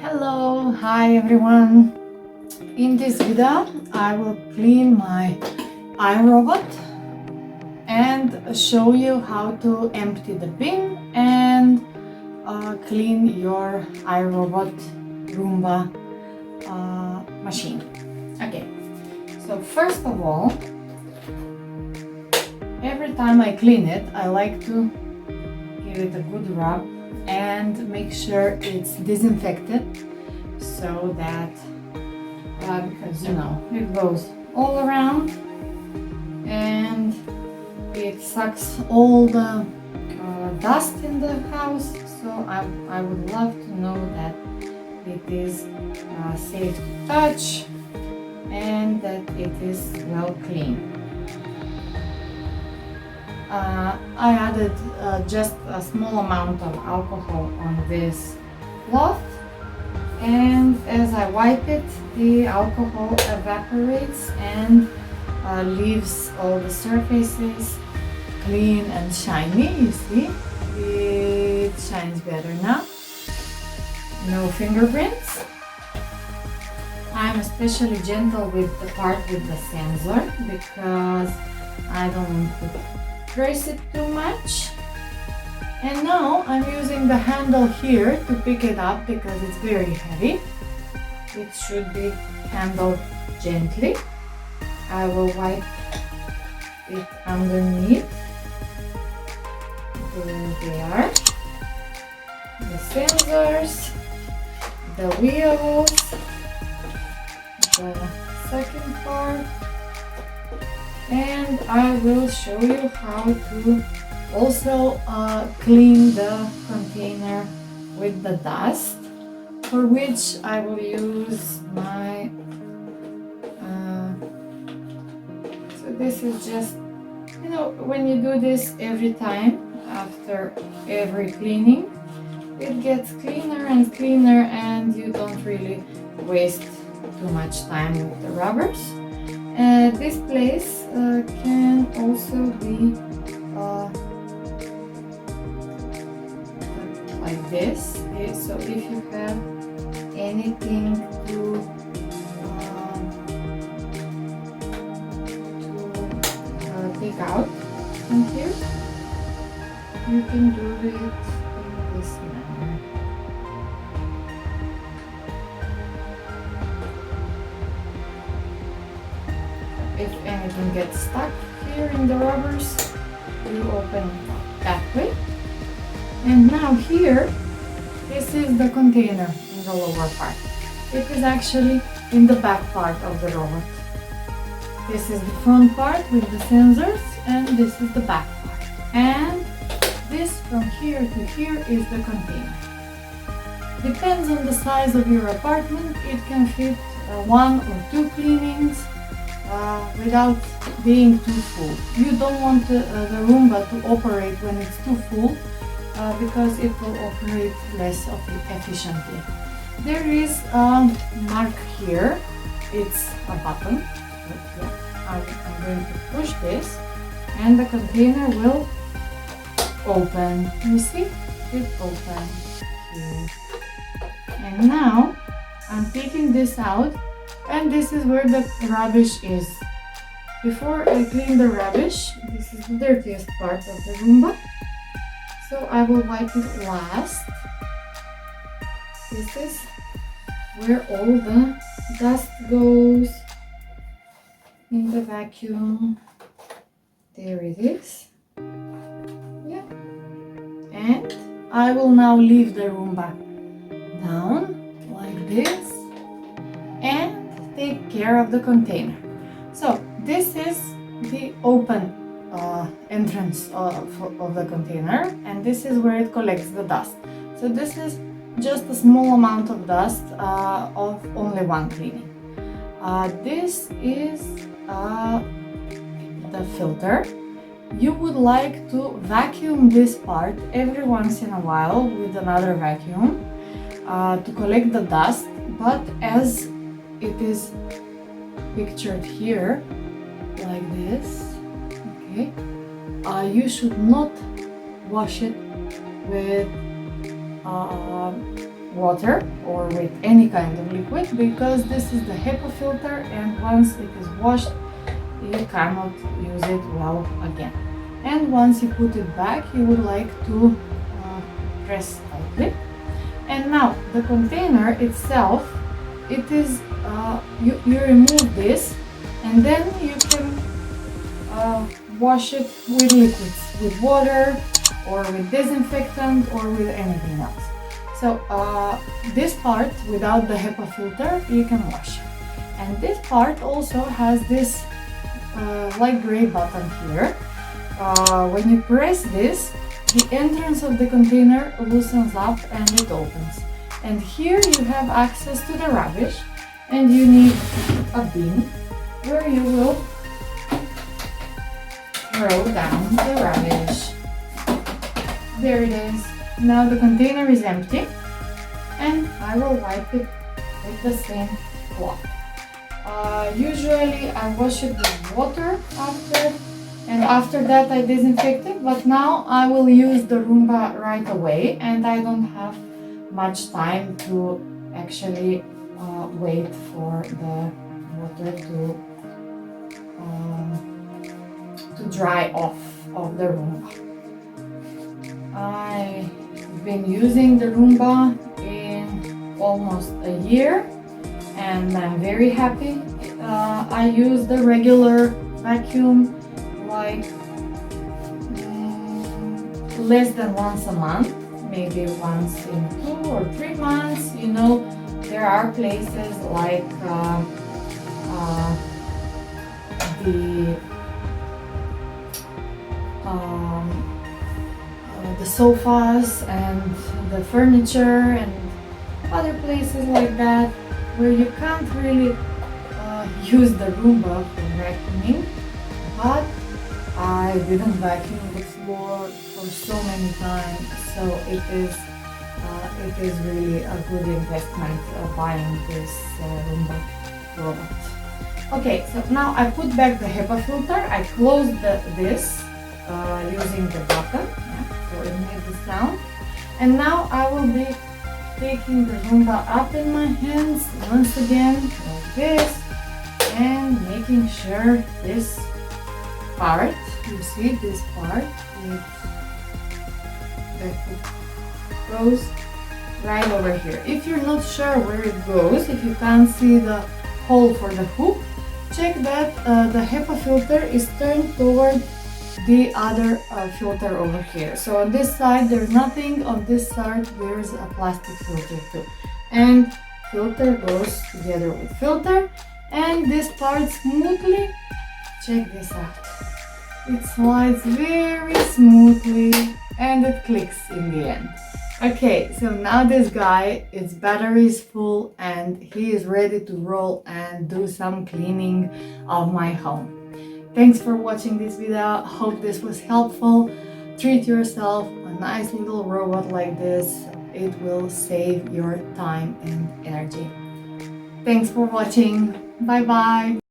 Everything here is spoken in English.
Hello, hi everyone. In this video I will clean my iRobot and show you how to empty the bin and clean your iRobot Roomba machine. Okay, so first of all, every time I clean it, I like to give it a good rub and make sure it's disinfected so that because you know it goes all around and it sucks all the dust in the house, so I would love to know that it is safe to touch and that it is well clean. I added just a small amount of alcohol on this cloth, and as I wipe it, the alcohol evaporates and leaves all the surfaces clean and shiny. You see, it shines better now. No fingerprints. I'm especially gentle with the part with the sensor because I don't want to press it too much. And now I'm using the handle here to pick it up because it's very heavy. It should be handled gently. I will wipe it underneath. There they are. The sensors, the wheels, the second part. And I will show you how to also clean the container with the dust, for which I will use my so this is just, you know, when you do this every time after every cleaning, it gets cleaner and cleaner and you don't really waste too much time with the rubbers. This place can also be like this. Okay, so if you have anything to take out from here, you can do it in this manner. If anything gets stuck here in the rubbers, you open it that way. And now here, this is the container in the lower part. It is actually in the back part of the robot. This is the front part with the sensors and this is the back part. And this from here to here is the container. Depends on the size of your apartment, it can fit 1 or 2 cleanings without being too full. You don't want the Roomba to operate when it's too full because it will operate less efficiently. There is a mark here, it's a button. Yeah, I'm going to push this and the container will open. You see, it opens here. And now I'm taking this out, and this is where the rubbish is. Before I clean the rubbish, this is the dirtiest part of the Roomba, so I will wipe it last. This is where all the dust goes in the vacuum. There it is. Yeah. And I will now leave the Roomba down like this and take care of the container. So this is the open entrance of the container, and this is where it collects the dust. So this is just a small amount of dust of only one cleaning. This is the filter. You would like to vacuum this part every once in a while with another vacuum to collect the dust, but as it is pictured here like this, okay, you should not wash it with water or with any kind of liquid, because this is the HEPA filter, and once it is washed you cannot use it well again. And once you put it back, you would like to press tightly. And now the container itself, it is you remove this, and then you can wash it with liquids, with water or with disinfectant or with anything else. So this part without the HEPA filter you can wash. And this part also has this light gray button here. When you press this, the entrance of the container loosens up and it opens. And here you have access to the rubbish, and you need a bin where you will throw down the rubbish. There it is. Now the container is empty, and I will wipe it with the same cloth. Usually I wash it with water after that I disinfect it, but now I will use the Roomba right away, and I don't have much time to actually wait for the water to dry off of the Roomba. I've been using the Roomba in almost a year, and I'm very happy. I use the regular vacuum like less than once a month, maybe once in 2 or 3 months. You know, there are places like the sofas and the furniture and other places like that, where you can't really use the Roomba for vacuuming. But I didn't vacuum the floor for so many times, so it is really a good investment buying this Roomba robot. Okay, so now I put back the HEPA filter. I closed this using the button, so it made the sound. And now I will be taking the Roomba up in my hands once again like this, and making sure this part, you see this part, that it goes right over here. If you're not sure where it goes, if you can't see the hole for the hook, check that the HEPA filter is turned toward the other filter over here. So on this side there's nothing, on this side there's a plastic filter too. And filter goes together with filter, and this part smoothly, check this out, it slides very smoothly and it clicks in the end. Okay, so now this guy, its battery is full and he is ready to roll and do some cleaning of my home. Thanks for watching this video. Hope this was helpful. Treat yourself a nice little robot like this. It will save your time and energy. Thanks for watching. Bye bye.